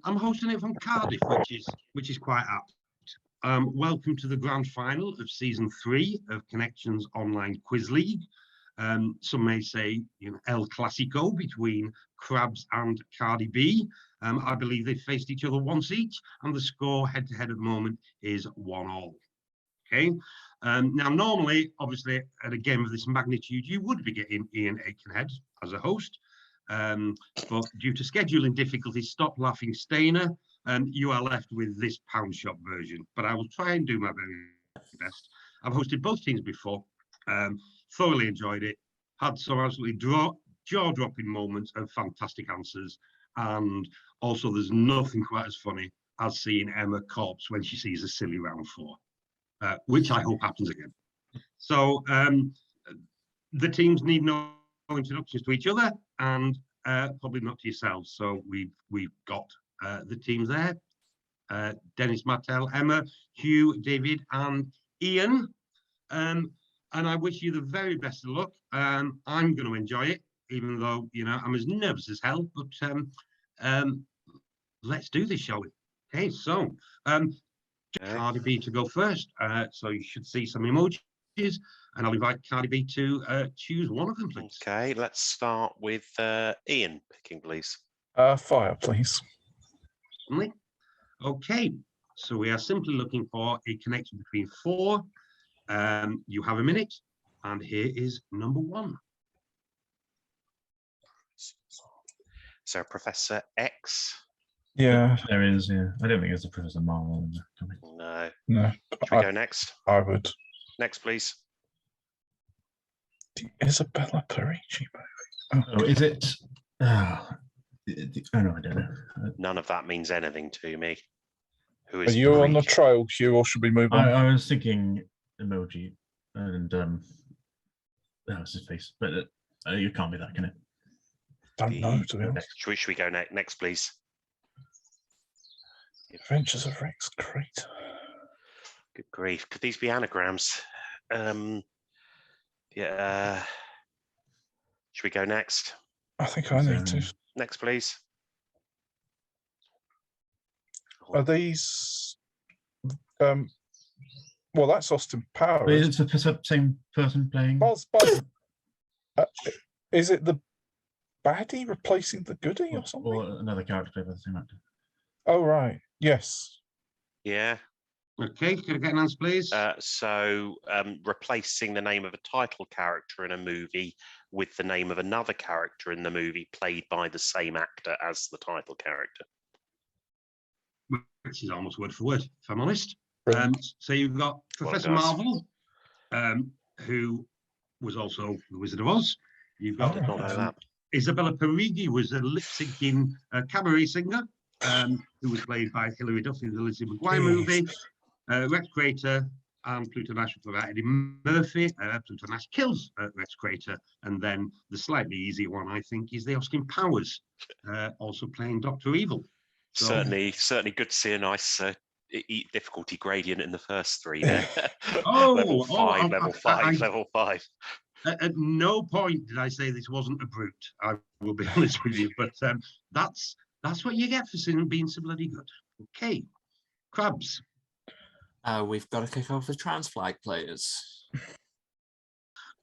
I'm hosting it from Cardiff, which is quite apt. Welcome to the grand final of season 3 of Connections Online Quiz League. Some may say, El Clasico between CRABS and Cardi B. I believe they faced each other once each, and the score head-to-head at the moment is 1-1. Okay. Now, normally, obviously, at a game of this magnitude, you would be getting Ian Aikenhead as a host. But due to scheduling difficulties, Stop Laughing Stainer, you are left with this pound shop version. But I will try and do my very best. I've hosted both teams before, thoroughly enjoyed it, had some absolutely jaw-dropping moments of fantastic answers, and also there's nothing quite as funny as seeing Emma corpse when she sees a silly round 4, which I hope happens again. So the teams need no introductions to each other, and probably not to yourselves. So we've got the teams there: Dennis, Martel, Emma, Hugh, David, and Ian. And I wish you the very best of luck. I'm going to enjoy it, even though I'm as nervous as hell. But let's do this, shall we? Okay, so Cardi B to go first. So you should see some emojis, and I'll invite Cardi B to choose one of them, please. Okay, let's start with Ian picking, please. Fire, please. Certainly. Okay, so we are simply looking for a connection between 4. You have a minute, and here is number 1. So Professor X. Yeah, there is. Yeah, I don't think it's a Professor Marvel in the comic. No. no. Should we go next? I would. Next, please. The Isabella Parigi Oh, is it? Oh no, I don't know. None of that means anything to me. Who Are is you on the Parigi? trail, Hugh, or should we move on? I was thinking emoji, and that was his face, but you can't be that, can it? Don't know, to be honest. Should we go next, please? Adventures of Rex Crate. Good grief. Could these be anagrams? Yeah. Should we go next? I think I need to. Next, please. Are these? Well, that's Austin Powers. Is it the same person playing? Buzz. Is it the baddie replacing the goodie or something? Or another character played by the same actor? Oh, right. Yes. Yeah. Okay, could I get an answer, please? So replacing the name of a title character in a movie with the name of another character in the movie played by the same actor as the title character. Which is almost word for word, if I'm honest. Brilliant. So you've got Professor Marvel, who was also the Wizard of Oz. You've got Did not know that. Isabella Parigi was a lip-syncing cabaret singer, who was played by Hilary Duff in the Lizzie McGuire movie. Rex Crater and Pluto Nash for Eddie Murphy. Pluto Nash kills Rex Crater, and then the slightly easier one, I think, is the Austin Powers, also playing Dr. Evil. So, certainly good to see a nice difficulty gradient in the first 3 there. level 5. At no point did I say this wasn't a brute. I will be honest with you, but that's what you get for being so bloody good. Okay, CRABS. We've got to kick off the trans flag players.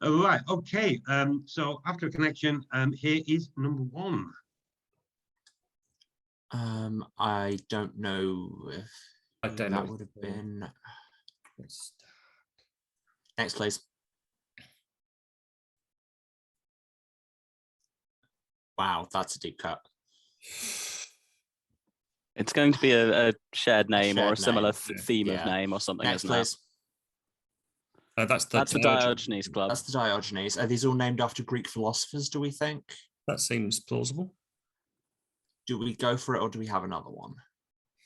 All right. Okay. So after a connection, here is number 1. I don't know if that would have been. Next, please. Wow, that's a deep cut. It's going to be a shared name or a similar theme of name or something, Next, isn't please. it? That's the Diogenes Club. That's the Diogenes. Are these all named after Greek philosophers, do we think? That seems plausible. Do we go for it, or do we have another one?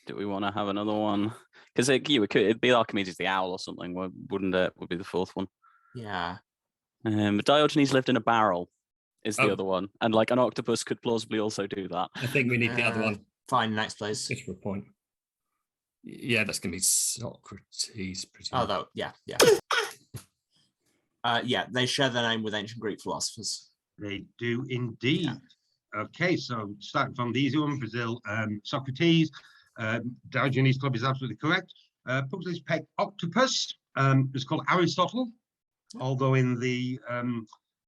Do we want to have another one? Because it'd be Archimedes the Owl or something, wouldn't it? Would be the 4th one. Yeah. But Diogenes lived in a barrel is the other one. And like an octopus could plausibly also do that. I think we need the other one. Fine, next, please. Just for a point. Yeah, that's going to be Socrates. Yeah. Yeah, they share their name with ancient Greek philosophers. They do indeed. Okay, so starting from the easy one, Brazil, Socrates. Diogenes Club is absolutely correct. Pugsley's Pet Octopus is called Aristotle, although in the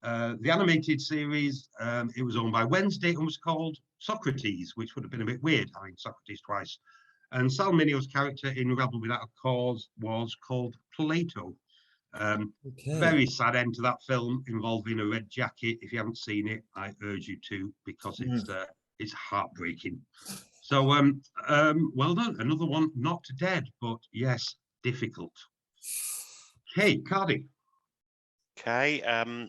animated series, it was owned by Wednesday and was called Socrates, which would have been a bit weird, having Socrates twice. And Salminio's character in Rebel Without a Cause was called Plato. Very sad end to that film involving a red jacket. If you haven't seen it, I urge you to, because it's heartbreaking. So well done. Another one, not dead, but yes, difficult. Okay, Cardi. Okay,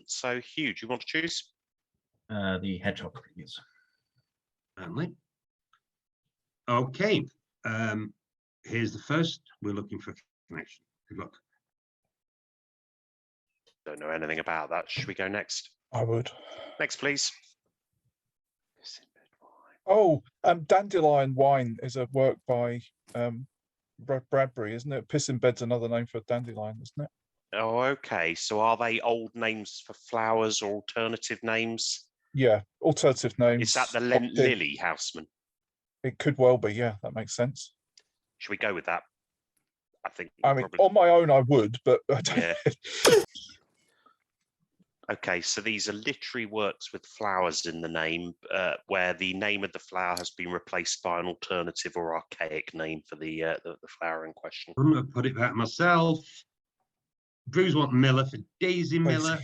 so Hugh, do you want to choose? The hedgehog, please. Certainly. Okay, here's the first. We're looking for connection. Good luck. Don't know anything about that. Should we go next? I would. Next, please. Oh, Dandelion Wine is a work by Bradbury, isn't it? Piss in Bed's another name for dandelion, isn't it? Oh, okay. So are they old names for flowers or alternative names? Yeah, alternative names. Is that the popped in. Lily Houseman? It could well be, yeah, that makes sense. Should we go with that? I think. I mean, on my own, I would, but I don't. Yeah. Okay, so these are literary works with flowers in the name, where the name of the flower has been replaced by an alternative or archaic name for the flower in question. I'm going to put it back myself. Bruce want Miller for Daisy Miller.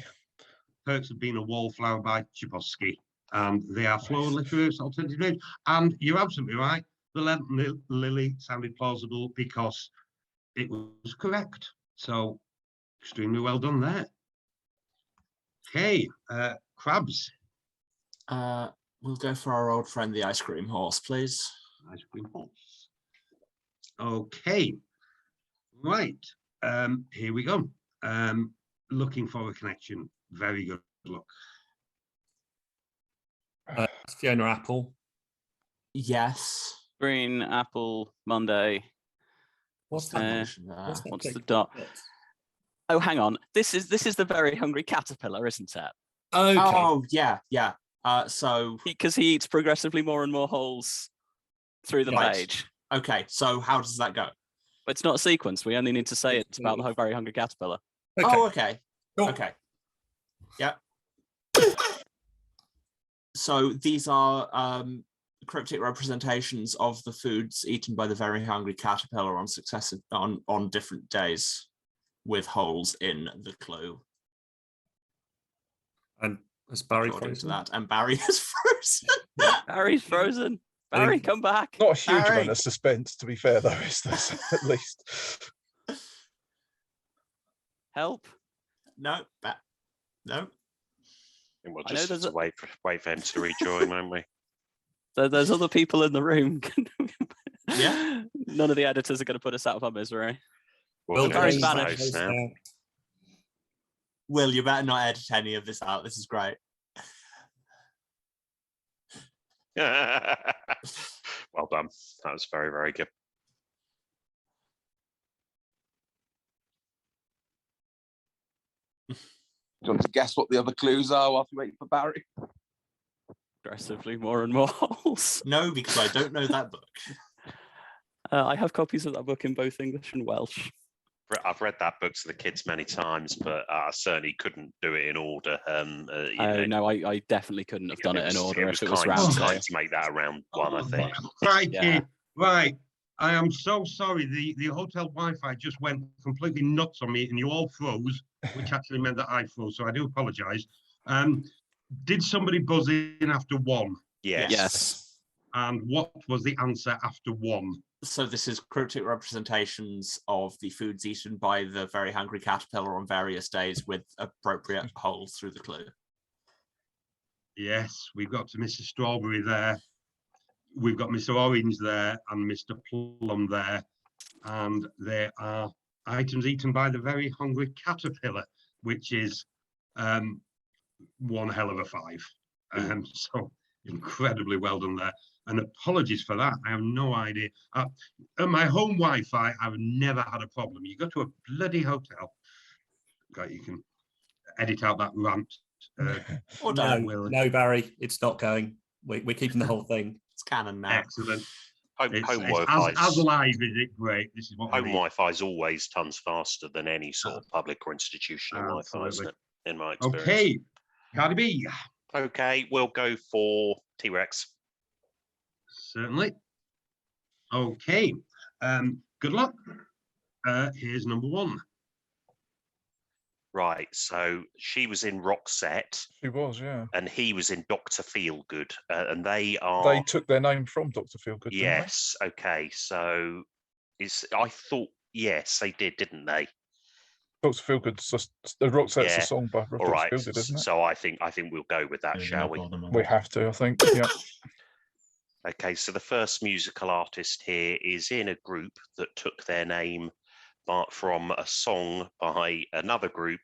Perks of Being a Wallflower by Chbosky. And they are floral literary alternative names. And you're absolutely right. The Lenten Lily sounded plausible because it was correct. So extremely well done there. Okay, Crabs. We'll go for our old friend, the ice cream horse, please. Ice cream horse. Okay, right. Here we go. Looking for a connection. Very good luck. Fiona Apple. Yes. Green apple Monday. What's that? that? What's the dot? Oh, hang on. This is the very hungry caterpillar, isn't it? Okay. Oh, yeah. So because he eats progressively more and more holes through the Right. page. okay, so how does that go? But it's not a sequence. We only need to say it's about the very hungry caterpillar. Okay. Oh, okay. Cool. Okay. Yeah. So these are cryptic representations of the foods eaten by the very hungry caterpillar on different days, with holes in the clue. And is Barry According frozen? to that, and Barry is frozen. Barry's frozen. Barry, come back. Not a huge Barry. amount of suspense, to be fair, though, is there? At least. Help. No. No. And we'll I know just have there's to wait for him to rejoin, won't we? There's other people in the room. Yeah. None of the editors are going to put us out of our misery. Well, Barry's it's vanished. close now. Will, you better not edit any of this out. This is great. Well done. That was very, very good. Do you want to guess what the other clues are whilst we wait for Barry? Progressively more and more holes. No, because I don't know that book. I have copies of that book in both English and Welsh. I've read that book to the kids many times, but I certainly couldn't do it in order. You know, No, I definitely couldn't have done it in order if it was kind round two. to make that a round one, I think. Crikey. Yeah. Right. I am so sorry. The hotel Wi-Fi just went completely nuts on me and you all froze, which actually meant that I froze. So I do apologize. Did somebody buzz in after one? Yes. And what was the answer after one? So this is cryptic representations of the foods eaten by the very hungry caterpillar on various days with appropriate holes through the clue. Yes, we've got to Mr. Strawberry there. We've got Mr. Orange there and Mr. Plum there. And there are items eaten by the very hungry caterpillar, which is one hell of a five. So incredibly well done there. And apologies for that. I have no idea. At my home Wi-Fi, I've never had a problem. You go to a bloody hotel. Okay, you can edit out that rant. Or don't. No, Barry, it's not going. We're keeping the whole thing. It's canon now. Excellent. Home, It's, home it's Wi-Fi. as live is it great. This is what we Home need. Wi-Fi is always tons faster than any sort of public or institutional Wi-Fi, isn't Absolutely. it? In my experience. Okay, Cardi B. Okay, we'll go for T-Rex. Certainly. Okay. Good luck. Here's number one. Right, so she was in Roxette She was, yeah. and he was in Dr. Feelgood, and they are. They took their name from Dr. Feelgood, didn't Yes. Okay. So I thought yes, they did, didn't they? they? Dr. Feelgood's just Roxette's Yeah. a song by All Dr. right. Feelgood, isn't it? So I think we'll go with that, Yeah, shall no we? bother, man. We have to, I think. Yeah. Okay. So the first musical artist here is in a group that took their name from a song by another group,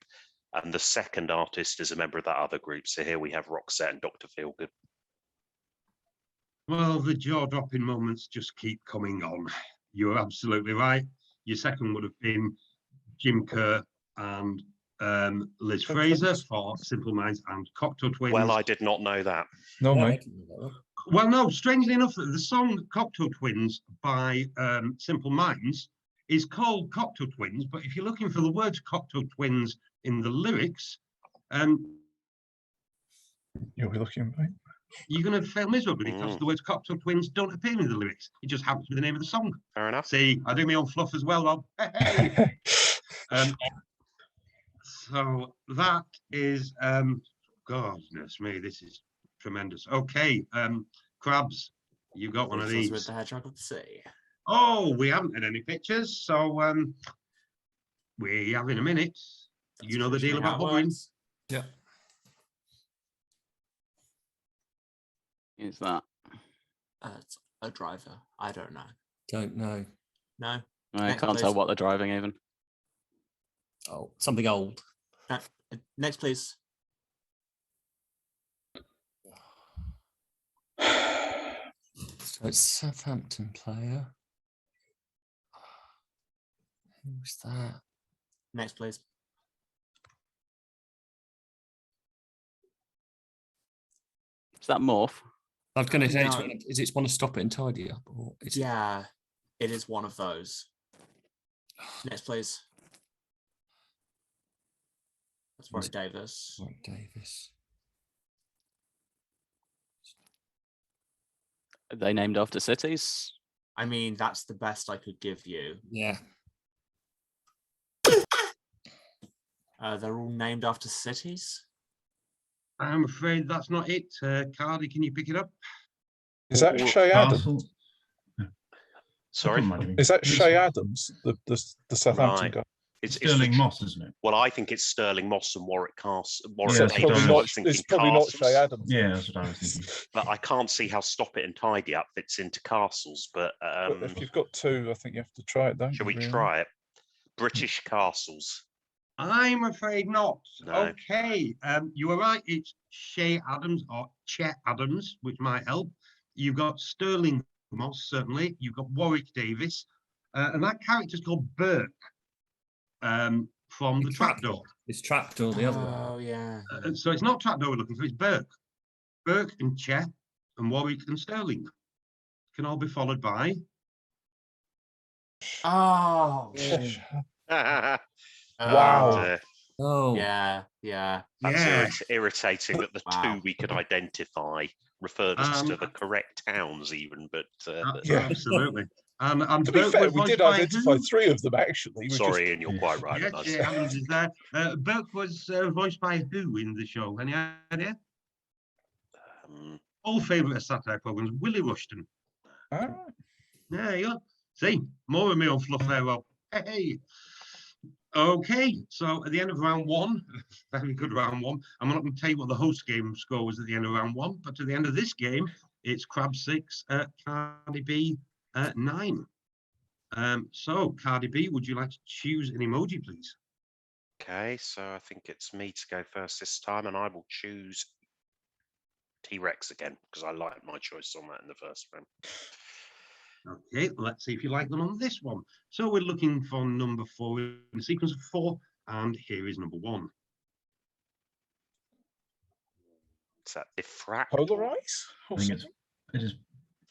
and the second artist is a member of that other group. So here we have Roxette and Dr. Feelgood. Well, the jaw-dropping moments just keep coming on. You're absolutely right. Your second would have been Jim Kerr and Liz Fraser for Simple Minds and Cocteau Twins. Well, I did not know that. No, Yeah, I mate. didn't know that one. Well, no, strangely enough, the song Cocteau Twins by Simple Minds is called Cocteau Twins, but if you're looking for the words Cocteau Twins in the lyrics, You'll be looking, mate. you're going to fail miserably because Mm. the words Cocteau Twins don't appear in the lyrics. It just happens to be the name of the song. Fair enough. See, I do my own fluff as well, Rob. Hey. So that is, goodness me, this is tremendous. Okay, Crabs, you got one of Which was these. with the Hedgehog of the Sea. Oh, we haven't had any pictures, so we have in a minute. That's You know the deal traditionally how about it hovering. works. Yeah. Is that? It's a driver. I don't know. Don't know. No. I Next, can't tell please. what they're driving even. Oh, something old. No. Next, please. So it's Southampton player. Who's that? Next, please. Is that Morph? I was going to say, No. is it want to stop it and tidy up? Or is it... Yeah, it is one of those. Next, please. That's Warwick Davis. Warwick Davis. Are they named after cities? I mean, that's the best I could give you. Yeah. They're all named after cities. I'm afraid that's not it. Cardi, can you pick it up? Is that Or Shay Adams? Castle. Sorry. Is that Shay Adams, the Southampton Right. guy? It's Sterling the- Moss, isn't it? Well, I think it's Sterling Moss and Warwick Castle. Warwick Yeah, It's it's Davis. probably I not. was thinking It's probably not Castles, Shay Adams. Yeah, that's what I was thinking. but I can't see how Stop It and Tidy Up fits into Castles. But But if you've got two, I think you have to try it, don't you? shall we really? try it? British Castles. I'm afraid not. No. Okay, you were right. It's Shay Adams or Chet Adams, which might help. You've got Sterling Moss, certainly. You've got Warwick Davis, and that character's called Burke from the Trapdoor. It's Trapdoor, the other one. Oh, yeah. So it's not Trapdoor we're looking for, it's Burke. Burke and Chet and Warwick and Sterling can all be followed by. Oh, Wow. And, Oh, yeah, yeah. that's Yeah. irritating that the Wow. two we could identify referred us to Um, the correct towns, even. But Yeah. Absolutely. And To be Burke fair, was we voiced did by identify who? three of them actually. We sorry, and you're quite right. Yes, on Shay us. Adams is there. Burke was voiced by who in the show? Any idea? All favourite of satire programmes, Willie Rushton. All right. There you go. See, more of me on fluff there, Rob. Hey. Okay, so at the end of round one, very good round one. I'm not going to tell you what the host game score was at the end of round one, but at the end of this game, it's CRABS 6, Cardi B 9. So, Cardi B, would you like to choose an emoji, please? Okay, so I think it's me to go first this time, and I will choose T-Rex again because I liked my choice on that in the first round. Okay, let's see if you like them on this one. So we're looking for number 4 in the sequence of 4, and here is number 1. What's that? Diffract? Polarize? I think it is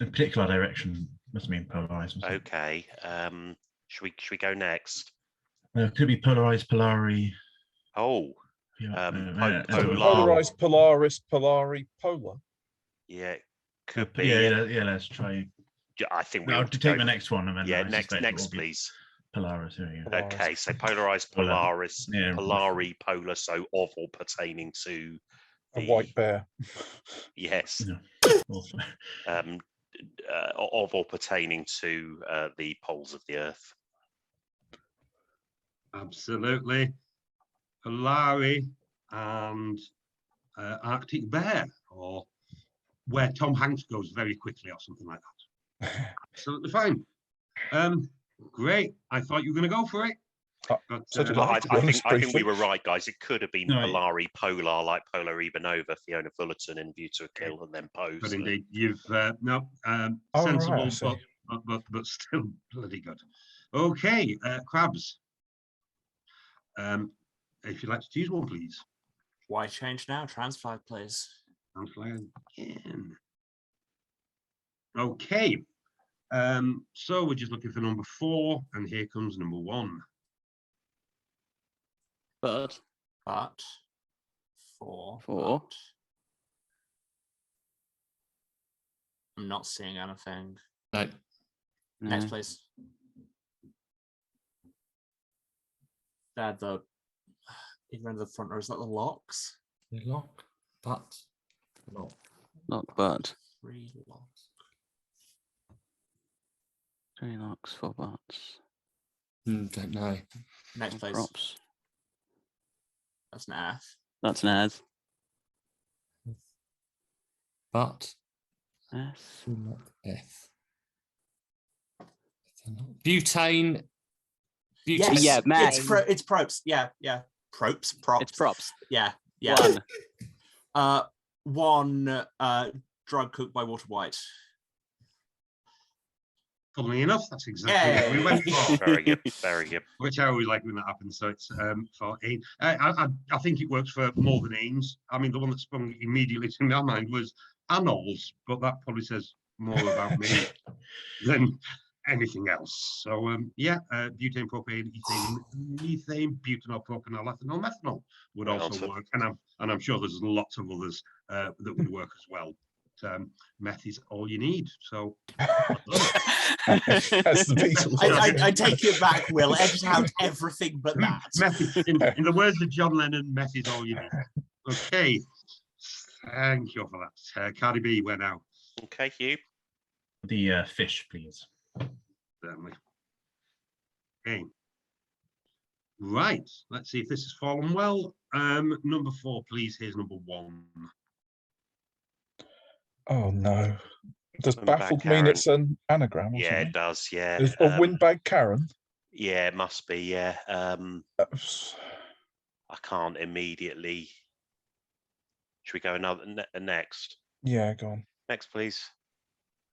a particular direction. Must mean polarized. mustn't it? Okay. Should we go next? Could be polarized, polari. Oh, Yeah, Polar. Polarized, Polaris, Polari, Polar. yeah, could be. yeah. Let's try. I think we No, ought to to take go the next one, and then Yeah, I next, suspect it will be please. Polaris. Here we go. Polaris. Okay, so polarized, Polar. Polaris, Yeah. Polari, polar, so of or pertaining to A white bear. Yes. Yeah. Also. Of or pertaining to the poles of the Earth. Absolutely. Polari and Arctic bear, or where Tom Hanks goes very quickly, or something like that. Absolutely fine. Great. I thought you were going to go for it. But, So did Well, I, I to be think honest, I think we briefly. were right, guys. It could have been No, Polari Polar, like Polar Ivanova, Fiona Fullerton in View to a Kill, and then Pose. but indeed, you've no Oh, right, I sensible, see. but still bloody good. Okay, Crabs. If you'd like to choose one, please. Why change now? Trans flag, please. And flag again. Okay. So we're just looking for number 4, and here comes number 1. But But for For. I'm not seeing anything. No. Next, no. please. They're the either in the front or is that the locks? Lock, but lock. Lock, but 3 locks. 3 locks, 4 butts. Don't know. Next, please. Props. That's an F. That's an as. But S. not F. Butane. Yes, Yeah, meth. it's props. Yeah. Props. It's props. Yeah. 1. One drug cooked by Walter White. Funnily enough, that's exactly what we went for. Very good, very good. Which I always like when that happens. So it's for AIM. I think it works for more than AIMS. I mean, the one that sprung immediately to my mind was Anols, but that probably says more about me than anything else. So butane, propane, ethane, methane, butanol, propanol, ethanol, methanol would also work, and I'm sure there's lots of others that would work as well. Meth is all you need. So That's the Beatles. I take it back, Will. Edit out everything but that. meth in the words of John Lennon, meth is all you need. Okay, thank you for that. Cardi B, where now? Okay, Hugh. The fish, please. Certainly. Okay. Right. Let's see if this has fallen well. Number 4, please. Here's number 1. Oh no. Does Windbag baffled mean Karen. it's an anagram or Yeah, something? it does. Yeah. Is a windbag Karen? Yeah, it must be. Yeah. That's- I can't immediately. Should we go next? Yeah, go on. Next, please.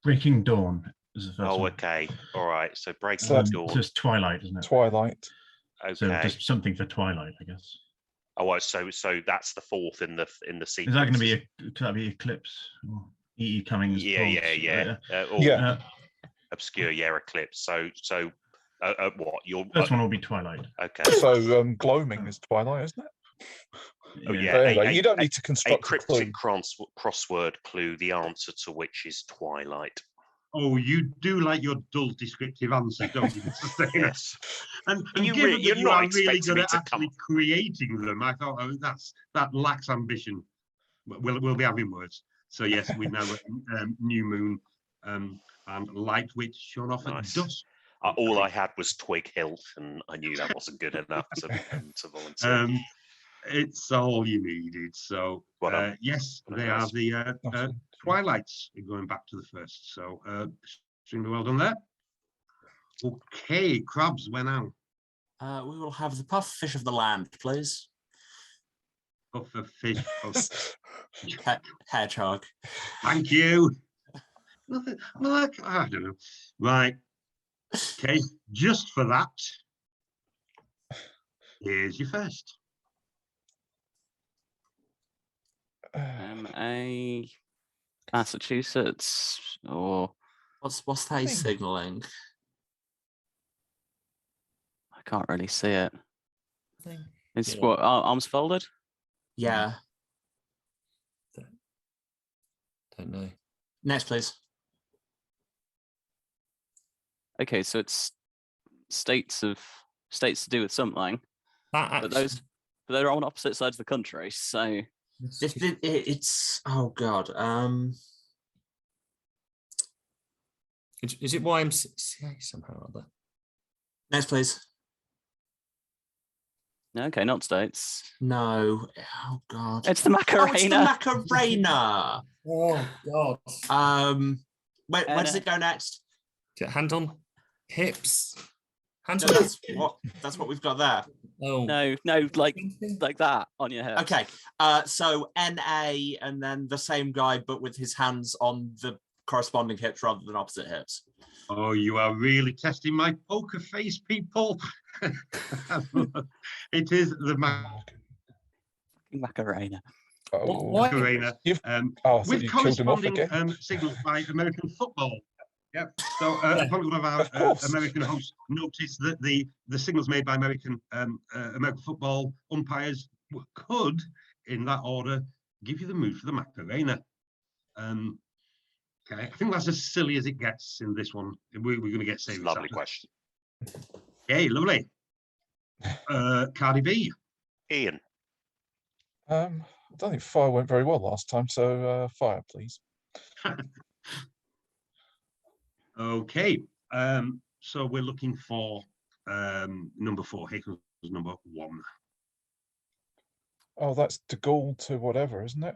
Breaking Dawn is the first Oh, one. okay. All right. So Breaking So- Dawn. So it's Twilight, isn't it? Twilight. So Okay. just something for Twilight, I guess. Oh, well, so that's the 4th in the sequence. Is that going to be could that be Eclipse or E.E. Cummings? Yeah. Or Yeah. obscure, Eclipse. So what? Your First one will be Twilight. okay. So gloaming is Twilight, isn't it? Oh, yeah. But anyway, you don't need to A construct a clue. cryptic crossword clue, the answer to which is Twilight. Oh, you do like your dull descriptive answers, don't you, Mr. Stainer? Yes. And You given really- that you're you not are really expecting good me at to actually come- creating them, I thought, oh, that lacks ambition. We'll be having words. So yes, we now got New Moon and Light Witch shown off Nice. at dusk. All I had was Twig Hilt, and I knew that wasn't good enough to volunteer. It's all you needed. So Well done. yes, Well they done, are guys. the Twilights going back to the first. So extremely well done there. Okay, Crabs, where now? We will have the puff fish of the land, please. Puffer fish. Hedgehog. Thank you. Nothing. Well, I don't know. Right. Okay, just for that, here's your first. MA, Massachusetts, or What's they think- signaling? I can't really see it. Thing. It's Yeah. what arms folded. Yeah. Don't know. Next, please. Okay, so it's states to do with something, That but actually, they're on opposite sides of the country. So It's oh god. is it YMCA somehow or other? Next, please. okay, not states. No. Oh god. It's the Oh, it's the Macarena. Macarena. Oh God. Where does it go next? Hand on hips. Hands No, on. that's what we've got there. Oh No, like that on your head. Okay. So NA and then the same guy, but with his hands on the corresponding hips rather than opposite hips. Oh, you are really testing my poker face, people. It is the Macarena. Oh, Why- Macarena, You've- oh, I thought with you killed him off corresponding again. signals by American football. Yep. So probably one of our Of course. American hosts noticed that the signals made by American football umpires could, in that order, give you the move for the Macarena. Okay, I think that's as silly as it gets in this one. We're going to get serious. Lovely after. question. Okay, lovely. Cardi B. Ian. I don't think fire went very well last time, so fire, please. Okay, so we're looking for number 4. Here comes number 1. Oh, that's De Gaulle to whatever, isn't it?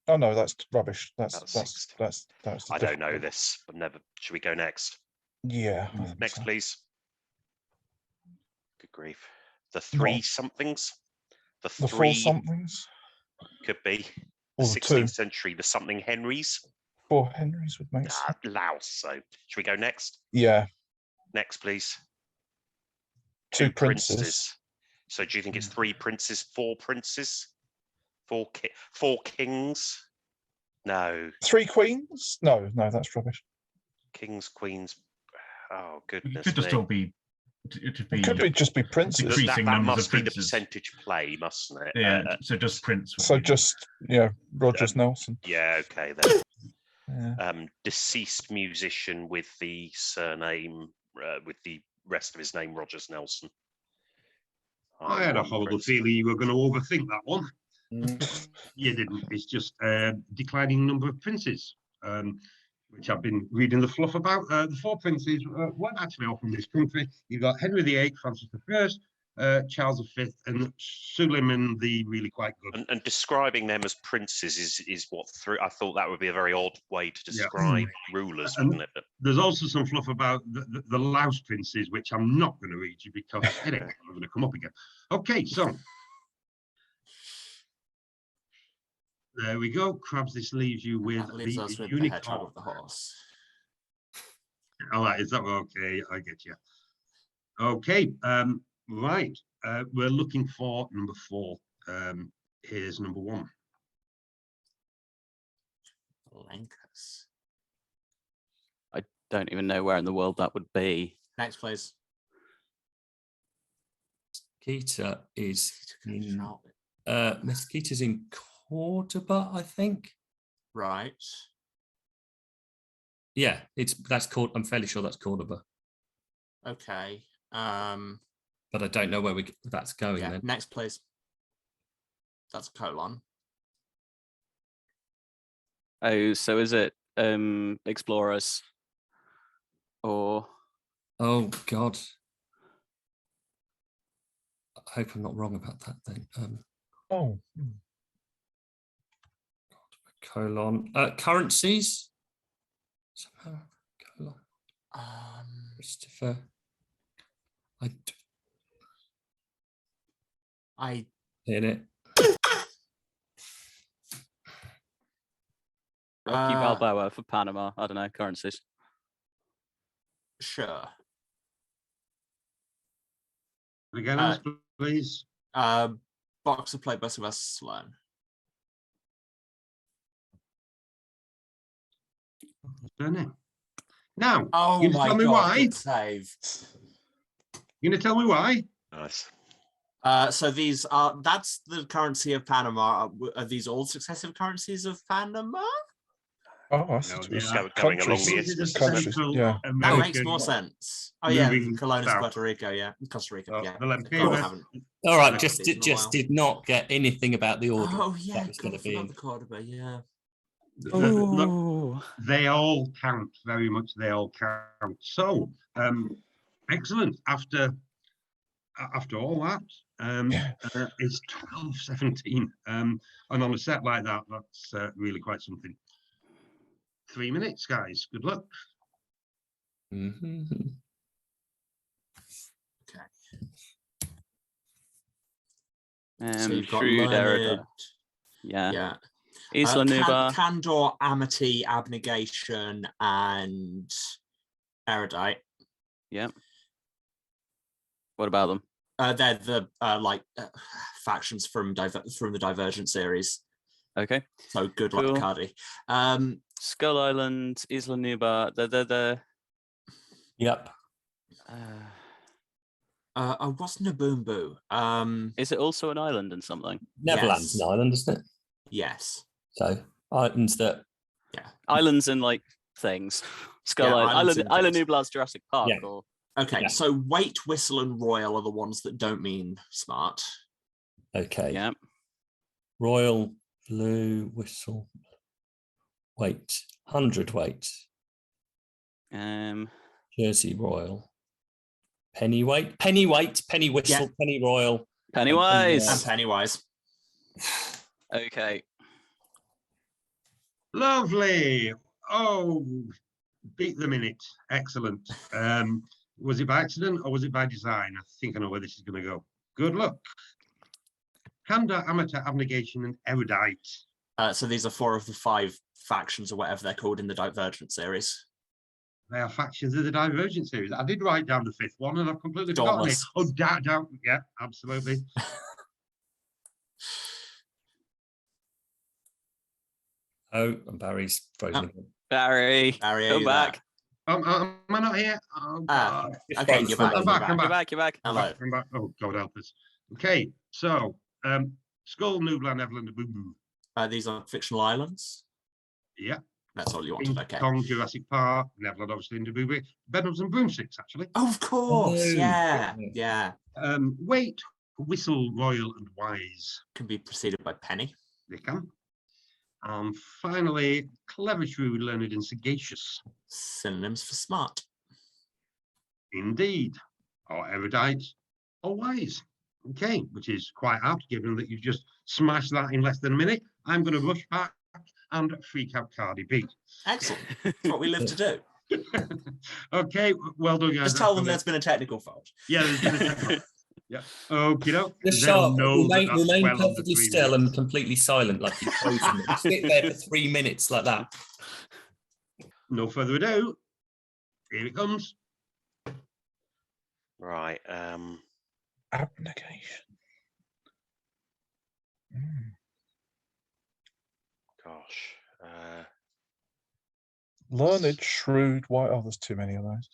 Oh no, that's rubbish. That's That's the I don't know difficult- this. I've never. Should we go next? Yeah. I think Next, so. please. Good grief. The 3 What? somethings. The The 3 four somethings could be the or the 16th 2. century. The something Henrys. 4 Henrys would make sense. Laos. So should we go next? Yeah. Next, please. 2 princes. So do you think it's 3 princes, 4 princes, 4 kings? No, 3 queens? No, that's rubbish. kings, queens. Oh It goodness could just me. all be. It could be. It could just be princes. Decreasing that numbers of must be the princes. percentage play, mustn't it? Yeah. So just prince. would So be- just Rogers Nelson. Yeah. Okay then. Yeah. Deceased musician with the surname, with the rest of his name, Rogers Nelson. I had a One horrible prince. feeling you were going to overthink that one. You didn't. It's just declining number of princes, which I've been reading the fluff about. The 4 princes weren't actually all from this country. You've got Henry VIII, Francis I, Charles V, and Suleiman the really quite good. And describing them as princes is what through. I thought that would be a very odd way to describe rulers, And- wouldn't it? There's also some fluff about the Laos princes, which I'm not going to read you because it ain't going to come up again. Okay, so there we go. Crabs, this leaves you with That leaves the us with the hedgehog unicorn. of the horse. All right, is that okay? I get you. Okay, right. We're looking for number 4. Here's number 1. Lancas. Don't even know where in the world that would be. Next, please. Mesquita is in, Charlotte. Mesquita's in Cordoba, I think. Right. Yeah, that's called. I'm fairly sure that's Cordoba, Okay. but I don't know where that's going. Yeah. Then Next, please. That's a colon. Oh, so is it explorers or oh God, I hope I'm not wrong about that. Then Oh. colon currencies. Somehow colon. Christopher. I In it. Rocky Uh, Balboa for Panama? I don't know, currencies. sure. Again, please. Boxer played by Sylvester Stallone. Surname. Now, Oh you gonna my tell me god, why? good save. You gonna tell me why? Nice. So these are, that's the currency of Panama. Are these all successive currencies of Panama? Oh, I No, thought it they was are going along countries. the This is a isthmus, isn't it? Central Yeah. That American. makes more sense. Oh yeah, moving Colón is south. Puerto Rico, yeah. Costa Rica, yeah. The God, I Lempiras. haven't. All right, looked just at these in a while. did not get anything about the order. Oh yeah, that was God, going I to be. forgot the Cordoba, yeah. Look, Oh, they all count very much. They all count. So, excellent. After all that, it's 12:17, and on a set like that, that's really quite something. 3 minutes, guys. Good luck. Mhm. So you've got shrewd learned, erudite. Yeah. yeah. Isla Nuba. Candor, amity, abnegation, and erudite. Yeah. What about them? They're the factions from the Divergent series. Okay. So good Cool. luck, Cardi. Skull Island, Isla Nuba. The. Yep. What's Naboombu? Is it also an island and something? Neverland's Yes. an island, isn't it? Yes. So islands that. Islands and like things. Skull Yeah, Island. islands and Isla things. Nublar's Jurassic Park. Yeah. Or Okay, Yeah. so Wait, Whistle, and Royal are the ones that don't mean smart. Okay. yeah. Royal, blue, whistle. Weight. 100 weight. Jersey Royal. Penny weight. Penny weight. Penny whistle. Yeah. Penny Royal. Pennywise. And Pennywise. Okay. Lovely. Oh, beat the minute. Excellent. Was it by accident or was it by design? I think I know where this is going to go. Good luck. Candor, amateur, abnegation, and erudite. So these are 4 of the 5 factions or whatever they're called in the Divergent series. They are factions of the Divergent series. I did write down the 5th one and I've completely forgotten it. Dauntless. Oh, down. Yeah, absolutely. Oh, and Barry's frozen again. Barry. Barry, are Come you back. Am I not here? Oh, God. Okay, you're back. I'm back. You're back. You're back. Hello. I'm back. Oh, God help us. Okay, so Skull, Nubla, Neverland, and Boo Boo. These are fictional islands. Yeah. That's all you wanted. King Okay. Kong, Jurassic Park, Neverland, obviously, and Boo Boo. Bedknobs and Broomsticks, actually. Oh, of course. Oh, Yeah. yeah. Yeah. Wait, Whistle, Royal, and Wise. Can be preceded by Penny. They can. And finally, Clever, Shrewd, Learned, and Sagacious. Synonyms for smart. Indeed. Or erudite, or wise. Okay, which is quite apt, given that you just smashed that in less than a minute. I'm going to rush back and freak out Cardi B. Excellent. That's what we live to do. Okay, well done, guys. Just tell them there's been a technical fault. Yeah, there's been a technical. Yeah. Okay, Just sharp. Remain well perfectly still and completely silent, like you're frozen. Sit there for 3 minutes like that. No further ado. Here it comes. Right. Abnegation. Gosh. Learned, shrewd, white. Oh, there's too many of those.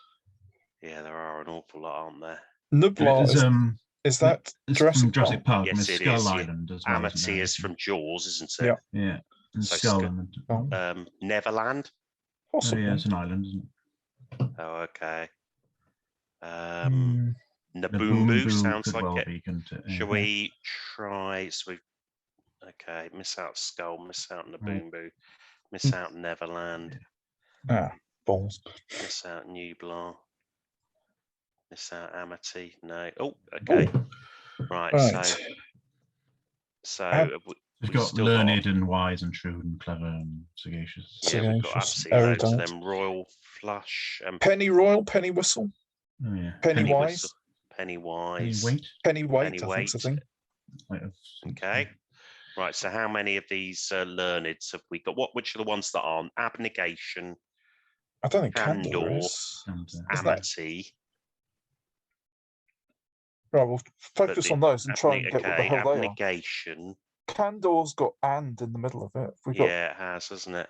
Yeah, there are an awful lot, aren't there? Nublar is that it's Jurassic from Jurassic Park, Yes, and there's it Skull is, yeah. Island as well. isn't Amity there? is from Jaws, isn't it? Yeah. Yeah, and So Skull Skull- Island. Neverland. Oh, Possibly. yeah, it's an island, isn't it? Oh, okay. Hmm. Naboombu sounds could like well it. be, couldn't it? Shall Yeah. we try? So we, okay, miss out Skull, miss out Naboombu, miss out Neverland, Ah, balls. miss out Nublar, miss out Amity. No. Oh, okay. Right. Right. So Ab- we- We've we've got still learned and wise and shrewd and clever and sagacious. yeah, we've got Sagacious, absolutely loads of erudite. them. Royal Flush and Penny Royal, Penny Whistle, Oh yeah. Pennywise, Pennywise. Weight. Penny Weight, I Pennyweight. think's the thing. Okay. Right. So how many of these learneds have we got? Which are the ones that aren't? Abnegation, I don't think Candor, Candor is. And, Is that- Amity. Right, we'll focus the on those and try and get what the hell they are. abnegation. Candor's got "and" in the middle of it. We've got Yeah, it has, hasn't it?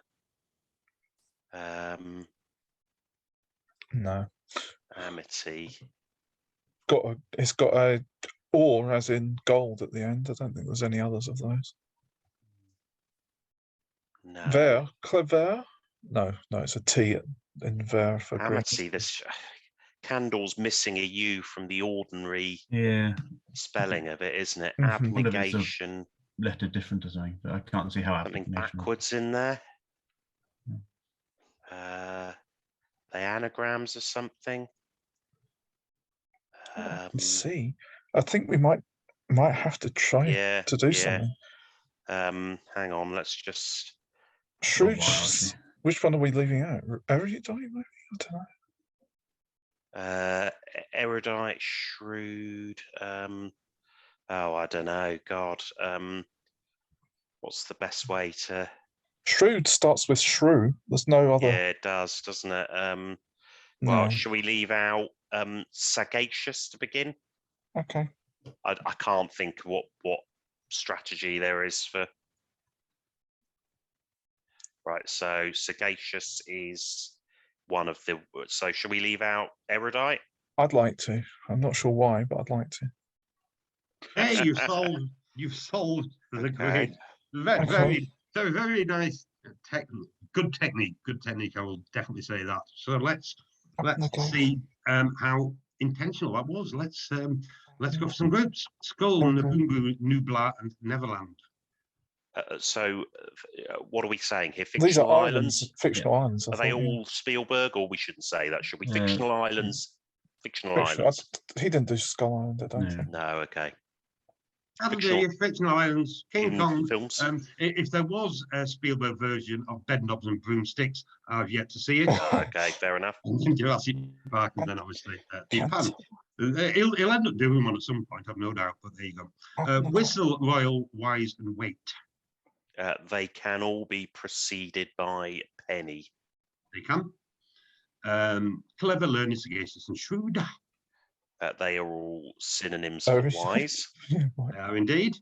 No. Amity. It's got a or as in gold at the end. I don't think there's any others of those. No. Ver, clever. No, it's a T in ver for green. Amity. This candle's missing a U from the ordinary Yeah, spelling of it, isn't it? Mhm. Wonder if it's a Abnegation. letter different or something, but I can't see how Something application. backwards in there. Hmm. The anagrams or something. See, I think we might have to try Yeah, to do yeah. something. Hang on, let's just. Shrewd. while, actually. Which one are we leaving out? Erudite, maybe? I don't know. Erudite, shrewd. Oh, I don't know. God. What's the best way to? Shrewd starts with shrew. There's no other. Yeah, it does, doesn't it? Well, No. shall we leave out sagacious to begin? Okay. I can't think what strategy there is for. Right, so sagacious is one of the. So shall we leave out erudite? I'd like to. I'm not sure why, but I'd like to. Hey, you've solved the Okay. great, very nice good technique. I will definitely say that. So let's Okay. see how intentional that was. Let's go for some groups. Skull, Okay. Nabungu, Nublar, and Neverland. So what are we saying here? These are Fictional islands? fictional islands. I Are they thought, yeah. all Spielberg, or we shouldn't say that? Should we? Fictional islands? Fictional Fictional. islands. He didn't do Skull Island, I don't No. think. No, okay. Fictional islands, King In Kong. films. If there was a Spielberg version of Bedknobs and Broomsticks, I've yet to see it. Okay, fair enough. Jurassic Park, and then obviously Peter Pan. He'll end up doing one at some point, I've no doubt. But there you go. Whistle, Royal, Wise, and Wait. They can all be preceded by Penny. They can. Clever, learning, sagacious, and shrewd. They are all synonyms Oh, for is it? wise. Yeah, right. They are indeed.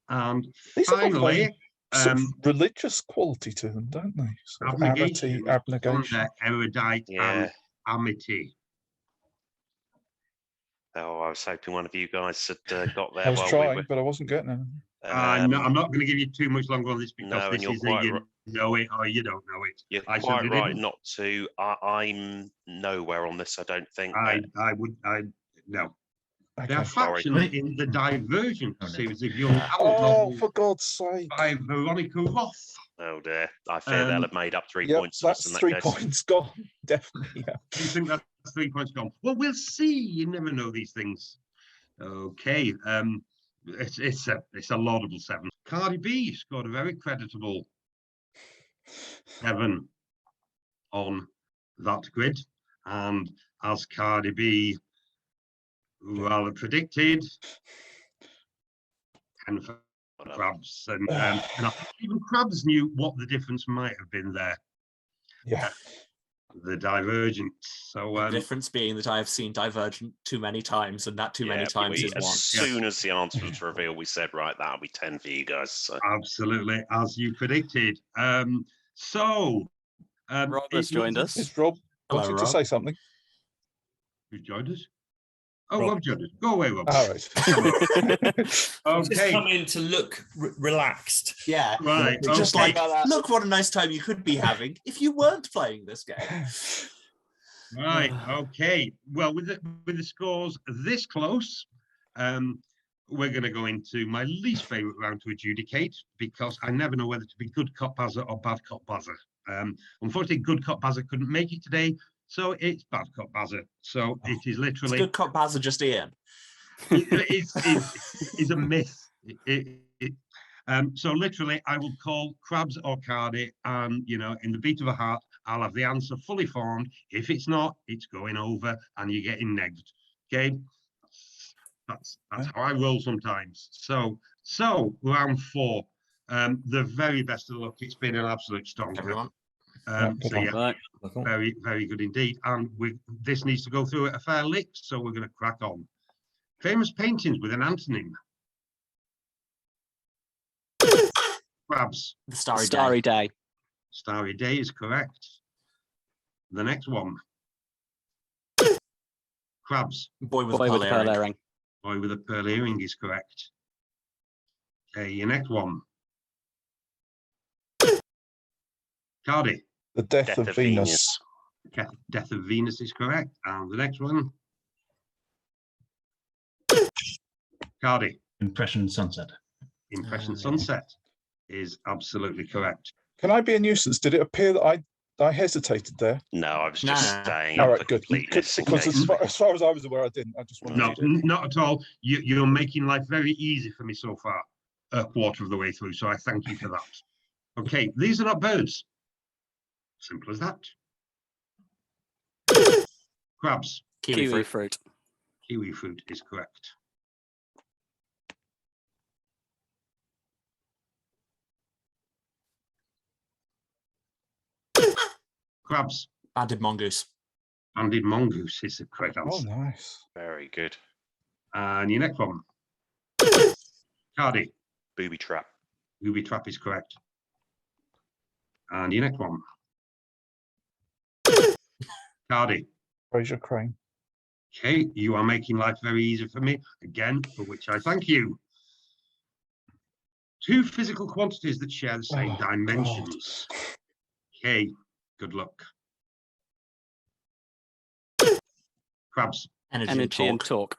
And These have got finally, very sort of religious quality to them, don't they? Sort of amity, abnegation, abnegation. wonder, erudite, Yeah. and amity. Oh, I was hoping one of you guys had got there. I was while trying, we were, but I wasn't getting it. I'm not going to give you too much longer on this because no, and this you're is quite you know it or you don't know it. You're I quite certainly right didn't. not to. I'm nowhere on this, I don't think. No. Okay. There are Sorry. factions in the Divergent Oh, no. series of young adult Oh, novels for God's sake. by Veronica Roth. Oh dear. I fear they'll have made up 3 Yep, points to us that's in that 3 case. points gone. Definitely. Yeah. Do you think that's 3 points gone? Well, we'll see. You never know these things. Okay. It's a laudable 7. Cardi B scored a very creditable 7 on that grid, and as Cardi B rather predicted, and for CRABS, and I think even CRABS knew what the difference might have been there. Yeah. The Divergent. So The difference being that I have seen Divergent too many times, and that too many times is as one. soon as the answer was revealed, we said, right, that'll be 10 for you guys. So. Absolutely, as you predicted. Rob has joined us. It's Rob Hello, wanting to Rob. say something. Who joined us? Oh, Rob. Rob joined us. Go away, Rob. All right. Just Okay. come in to look relaxed. Yeah, Right. just okay. like, look what a nice time you could be having if you weren't playing this game. Right. Okay. Well, with the scores this close, we're going to go into my least favorite round to adjudicate because I never know whether to be good cop buzzer or bad cop buzzer. Unfortunately, good cop buzzer couldn't make it today, so it's bad cop buzzer. So it is It's literally good cop Baz or just Ian. it's a myth. So literally, I will call CRABS or Cardi, and in the beat of a heart, I'll have the answer fully formed. If it's not, it's going over, and you're getting negged. Okay, that's how I roll sometimes. So round 4, the very best of luck. It's been an absolute stonker. Everyone. So yeah, Right. very, very good indeed. And this needs to go through at a fair lick, so we're going to crack on. Famous paintings with an antonym. CRABS. The Starry Starry Day. Day. Starry Day is correct. The next one. Crabs. Boy with Boy a with the pearl pearl earring. earring. Boy with a pearl earring is correct. Okay, your next one. Cardi. The Death, Death of Venus. Death of Venus is correct. And the next one. Cardi. Impression Sunset. Impression yeah. Sunset is absolutely correct. Can I be a nuisance? Did it appear that I hesitated there? No, I was No, just no. saying All for right, good. completeness in Because case. as far as I was aware, I didn't. I just wanted No, to. not at all. You're making life very easy for me so far, a quarter of the way through. So I thank you for that. Okay, these are not birds. Simple as that. Crabs. Kiwi fruit. Kiwi fruit is correct. Crabs. Banded mongoose. Banded mongoose is the correct Oh, answer. nice. Very good. And your next one. Cardi. Booby trap. Booby trap is correct. And your next one. Cardi. Fraser Crane. Okay, you are making life very easy for me, again, for which I thank you. Two physical quantities that share the same Oh, dimensions. Okay, good luck. Crabs. Energy and torque.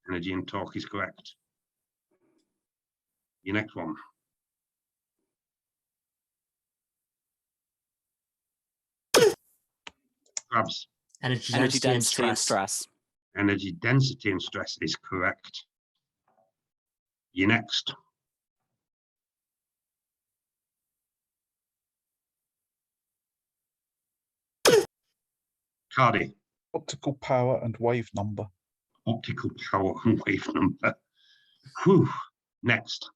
Energy and torque is correct. Your next one. Crabs. Energy Energy density and and stress. stress. Energy density and stress is correct. Your next. Cardi. Optical power and wave number. Optical power and wave number. Whew. Next.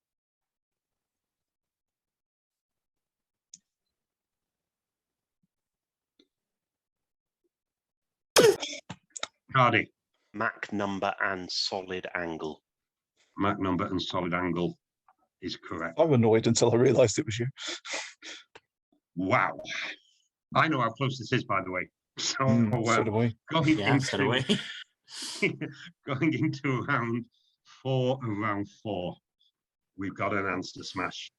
Cardi. Mach number and solid angle. Mach number and solid angle is correct. I'm annoyed until I realised it was you. Wow. I know how close this is, by the way. So, So do we. going Yeah, so do into we. going into round 4 and round 4, we've got an answer smash.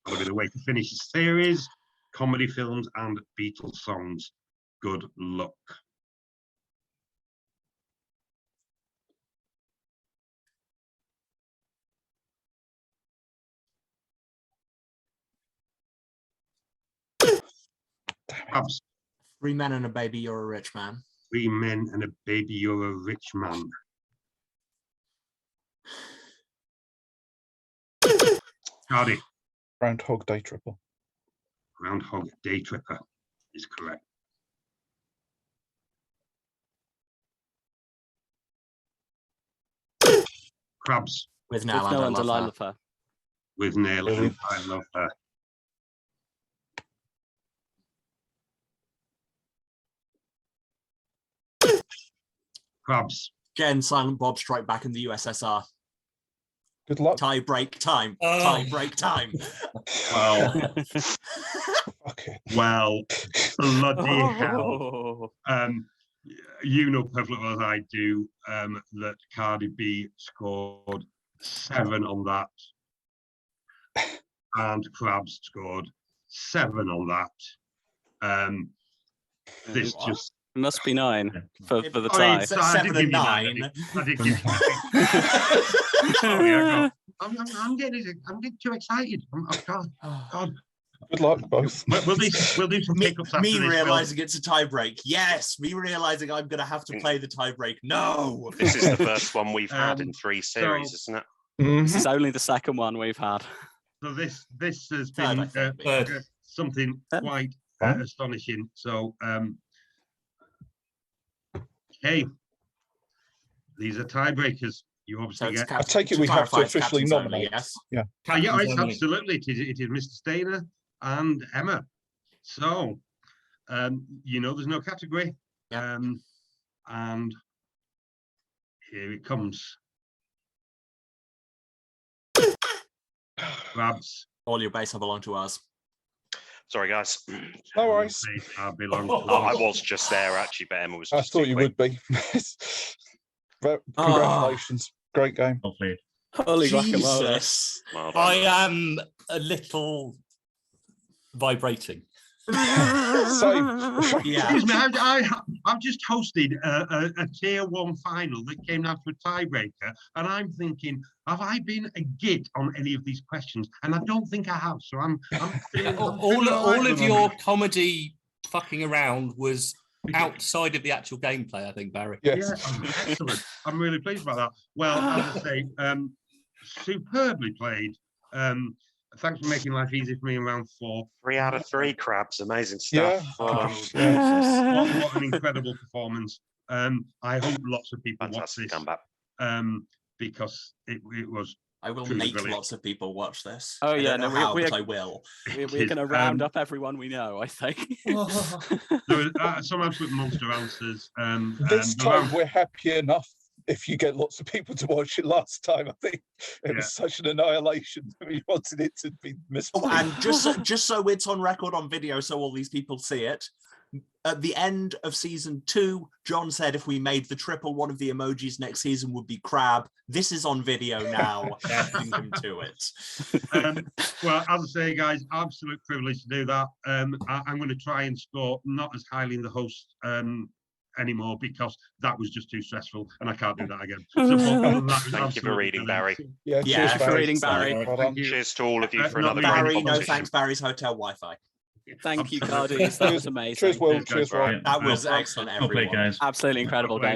That'll be the way to finish the series, comedy films and Beatles songs. Good luck. Crabs. 3 men and a baby, you're a rich man. 3 men and a baby, you're a rich man. Cardi. Groundhog Day Tripper. Groundhog Day Tripper is correct. Crabs. With With Nell Nell and and I love her. Delilah. With Nail Really? and I Love Her. Crabs. Again, Silent Bob Strike Back in the USSR. Good luck. Tie break time. Oh. Tie break time. Well, Okay. well, bloody hell. Oh. You know perfectly well as I do that Cardi B scored 7 on that. And Crabs scored 7 on that. This What? just It must be 9 for the I mean, tie. so- I did 7 give and you 9. 9. I did give you Sorry, I'm getting too excited. God. Good luck, both. We'll do some pickups after Me this. realizing it's a tie break. Yes, me realizing I'm going to have to play the tie break. No. This is the first one we've had in 3 series, so- isn't it? This is only the second one we've had. So this has Third, I been think. Third. something quite Fine. astonishing. So, hey, these are tiebreakers. You So obviously it's get. I take it we have to clarify, it's officially captains only, nominate. yes. Yeah, Captains it's only. absolutely. It is Mr. Stainer and Emma. So, there's no category. Yeah. And here it comes. Crabs. All your base belong to us. Sorry, guys. No worries. I belong to I us. was just there actually, but Emma was. I Just thought too you quick. would be. Congratulations. Great game. Lovely. Holy guacamole. Jesus. Well done. I am a little vibrating. Same. Yeah. Excuse me, I've just hosted a tier 1 final that came down to a tiebreaker, and I'm thinking, have I been a git on any of these questions? And I don't think I have. So I'm feeling All of your comedy fucking around was outside of the actual gameplay, I think, Barry. Yes. Yeah, excellent. I'm really pleased about that. Well, as I say, superbly played. Thanks for making life easy for me in round 4. 3 out of 3 crabs. Amazing stuff. Yeah. Well done. Yeah. What an incredible performance. I hope lots of people watch Fantastic this comeback. because it was. I will Truly make brilliant. lots of people watch this. Oh, I yeah, don't know no, how, we but are- I will. We're It going to is, round up everyone we know, I think. There were some absolute monster answers. This the time round- we're happy enough if you get lots of people to watch it. Last time, I think it Yeah. was such an annihilation that we wanted it to be missed. Oh, and just so it's on record on video, so all these people see it. At the end of season 2, John said if we made the triple, one of the emojis next season would be crab. This is on video now. Asking him to it. Well, as I say, guys, absolute privilege to do that. I'm going to try and score not as highly in the host anymore because that was just too stressful and I can't do that again. So, other than that, it was Thank you for absolutely reading, brilliant. Barry. Yeah, Yeah, cheers, for Barry. reading, Barry. Well done. Thank you. Cheers to all of you for Not another the great Barry, no competition. thanks. Barry's hotel Wi-Fi. Thank you, Absolutely. Cardi. That was amazing. Cheers, Will. Cheers, guys. Cheers, Ryan. That was Well, excellent, Well played, everyone. guys. Absolutely incredible Well game.